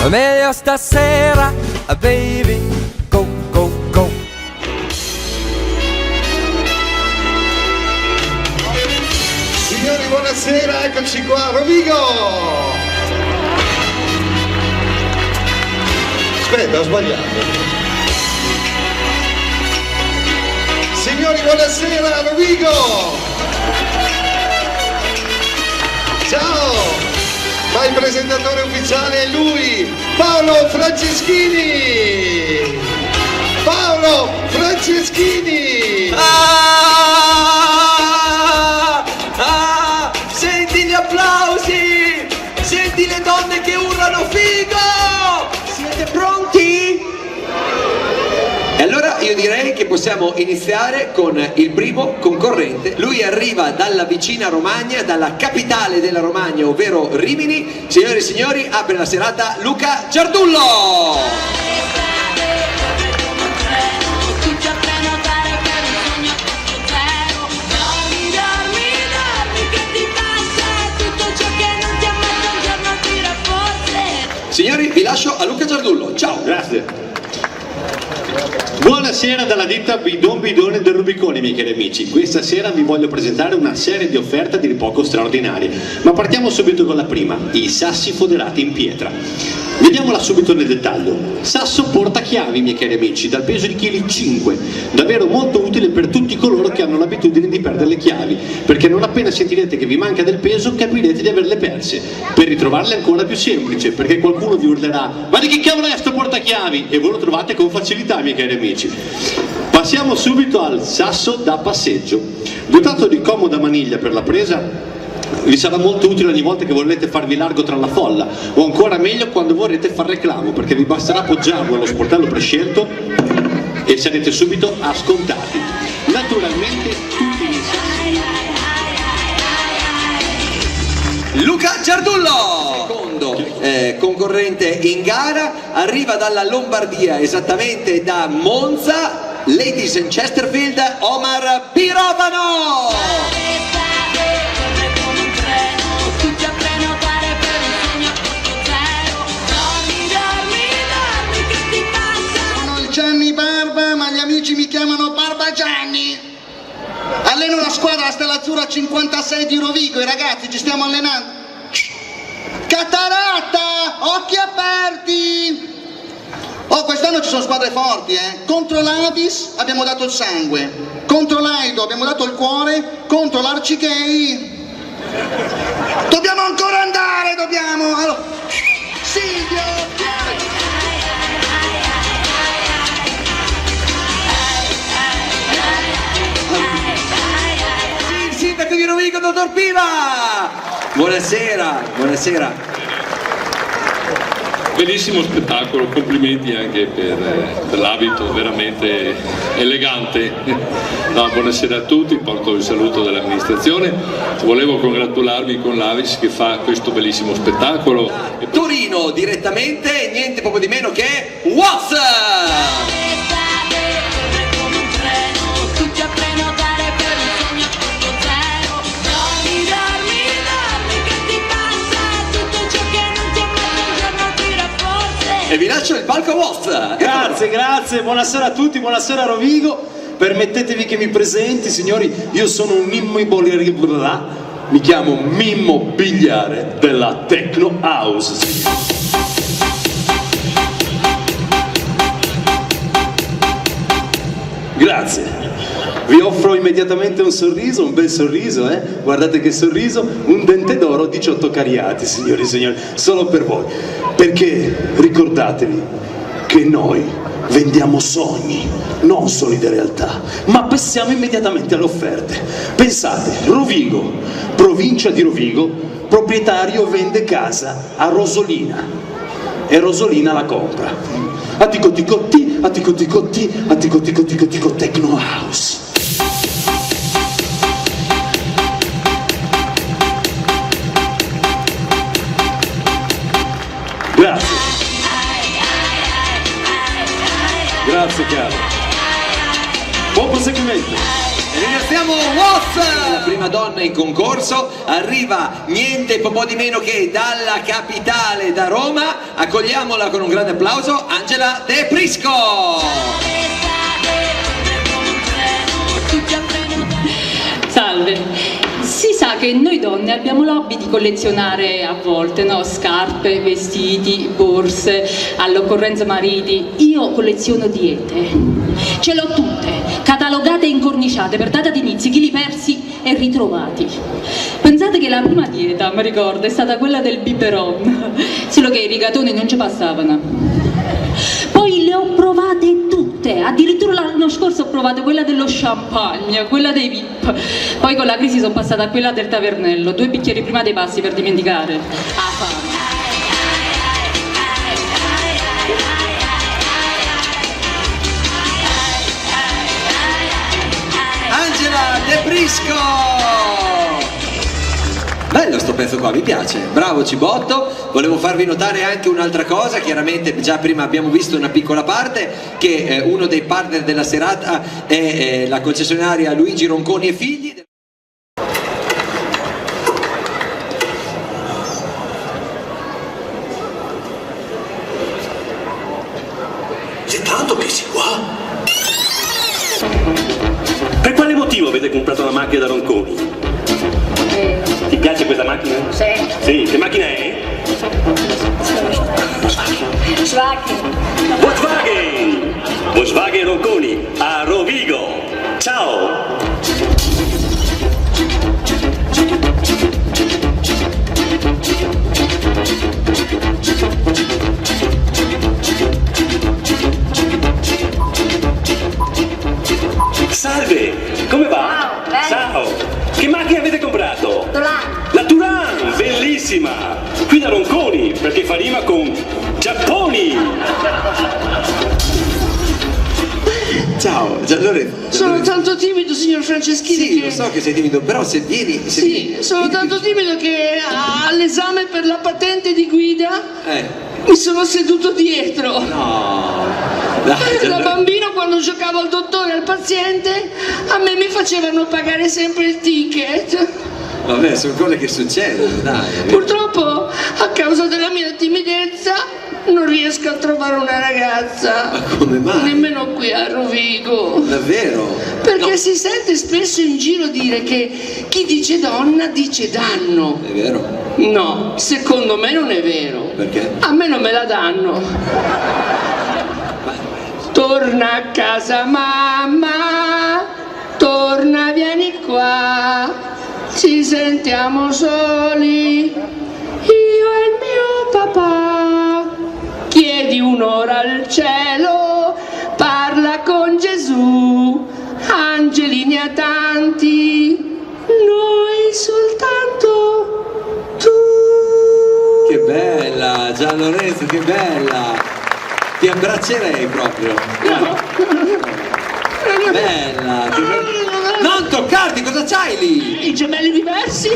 Meglio stasera, baby, go, go, go. Signori, buonasera, eccoci qua, Rovigo! Aspetta, ho sbagliato. Signori, buonasera, Rovigo! Ciao! Ma il presentatore ufficiale è lui, Paolo Franceschini! Paolo Franceschini! Senti gli applausi! Senti le donne che urlano figo! Siete pronti? E allora io direi che possiamo iniziare con il primo concorrente. Lui arriva dalla vicina Romagna, dalla capitale della Romagna, ovvero Rimini. Signore e signori, apre la serata Luca Giardullo! Signori, vi lascio a Luca Giardullo. Ciao! Grazie. Buonasera dalla ditta Bidon Bidone del Rubicone, miei cari amici. Questa sera vi voglio presentare una serie di offerte a dir poco straordinarie. Ma partiamo subito con la prima, i sassi foderati in pietra. Vediamola subito nel dettaglio. Sasso portachiavi, miei cari amici, dal peso di chili 5, davvero molto utile per tutti coloro che hanno l'abitudine di perdere le chiavi, perché non appena sentirete che vi manca del peso capirete di averle perse. Per ritrovarle è ancora più semplice, perché qualcuno vi urlerà: ma di che cavolo è sto portachiavi? E voi lo trovate con facilità, miei cari amici. Passiamo subito al sasso da passeggio. Dotato di comoda maniglia per la presa, vi sarà molto utile ogni volta che volete farvi largo tra la folla, o ancora meglio quando vorrete far reclamo, perché vi basterà appoggiarlo allo sportello prescelto e sarete subito ascoltati. Naturalmente tutti i sassi. Luca Giardullo, secondo concorrente in gara, arriva dalla Lombardia, esattamente da Monza, Ladies and Chesterfield, Omar Pirovano. Gianni Barba, ma gli amici mi chiamano Barba Gianni. Alleno la squadra Stella Azzurra 56 di Rovigo, i ragazzi ci stiamo allenando. Cataratta, occhi aperti. Oh, quest'anno ci sono squadre forti, Contro l'Avis abbiamo dato il sangue, contro l'Aido abbiamo dato il cuore, contro l'Arcichei dobbiamo ancora andare, dobbiamo. Allora, Silvio. Il sindaco di Rovigo, dottor Piva! Buonasera, buonasera. Bellissimo spettacolo, complimenti anche per l'abito veramente elegante. No, buonasera a tutti, porto il saluto dell'amministrazione. Volevo congratularvi con l'Avis che fa questo bellissimo spettacolo. Torino direttamente, niente poco di meno che Watts! E vi lascio il palco vostro. Grazie, buonasera a tutti, buonasera a Rovigo. Permettetevi che mi presenti, signori, io sono un immobiliare, mi chiamo Mimmo Bigliare della Techno House. Grazie. Vi offro immediatamente un sorriso, un bel sorriso, Guardate che sorriso, un dente d'oro, 18 cariati, signori e signori, solo per voi. Perché ricordatevi che noi vendiamo sogni, non solide realtà, ma passiamo immediatamente alle offerte. Pensate, Rovigo, provincia di Rovigo, proprietario vende casa a Rosolina e Rosolina la compra. Attico tico ti, attico tico ti, attico tico tico tico Techno House. Grazie. Grazie caro. Buon proseguimento. ringraziamo Woz, la prima donna in concorso. Arriva niente po' di meno che dalla capitale, da Roma. Accogliamola con un grande applauso, Angela De Prisco. Salve. Si sa che noi donne abbiamo l'hobby di collezionare a volte, no? Scarpe, vestiti, borse, all'occorrenza mariti. Io colleziono diete. Ce l'ho tutte, catalogate e incorniciate per data d'inizio, chili persi e ritrovati. Pensate che la prima dieta, mi ricordo, è stata quella del biberon, solo che i rigatoni non ci passavano. Poi le ho provate tutte, addirittura l'anno scorso ho provato quella dello champagne, quella dei VIP, poi con la crisi sono passata a quella del tavernello, 2 bicchieri prima dei passi per dimenticare. Angela De Prisco. Bello sto pezzo qua, mi piace, bravo Cibotto. Volevo farvi notare anche un'altra cosa, chiaramente già prima abbiamo visto una piccola parte, che uno dei partner della serata è la concessionaria Luigi Ronconi e Figli. C'è tanto che si qua. Per quale motivo avete comprato una macchina da Ronconi? Ti piace questa macchina? Sì. Sì, che macchina è? Volkswagen. Volkswagen! Volkswagen Ronconi a Rovigo. Ciao! Salve, come va? Ciao, bene. Ciao! Che macchina avete comprato? Turan. La Turan, bellissima! Qui da Ronconi, perché fa rima con Giapponi! Ciao, Sono tanto timido, signor Franceschini. Sì, lo so che sei timido, però se vieni... Sono tanto timido che all'esame per la patente di guida mi sono seduto dietro. No. Dai, Da bambino, quando giocavo al dottore e al paziente, a me mi facevano pagare sempre il ticket. Vabbè, sono cose che succedono, dai. Purtroppo, a causa della mia timidezza, non riesco a trovare una ragazza. Ma come mai? Nemmeno qui a Rovigo. Davvero? Perché si sente spesso in giro dire che chi dice donna dice danno. È vero? No, secondo me non è vero. Perché? A me non me la danno. Torna a casa mamma, torna, vieni qua, ci sentiamo soli, io e il mio papà. Chiedi un'ora al cielo, parla con Gesù, angeli ne ha tanti, noi soltanto tu. Che bella, Gian Lorenzo, che bella! Ti abbraccerei proprio. Bella. Non toccarti, cosa c'hai lì? I gemelli diversi?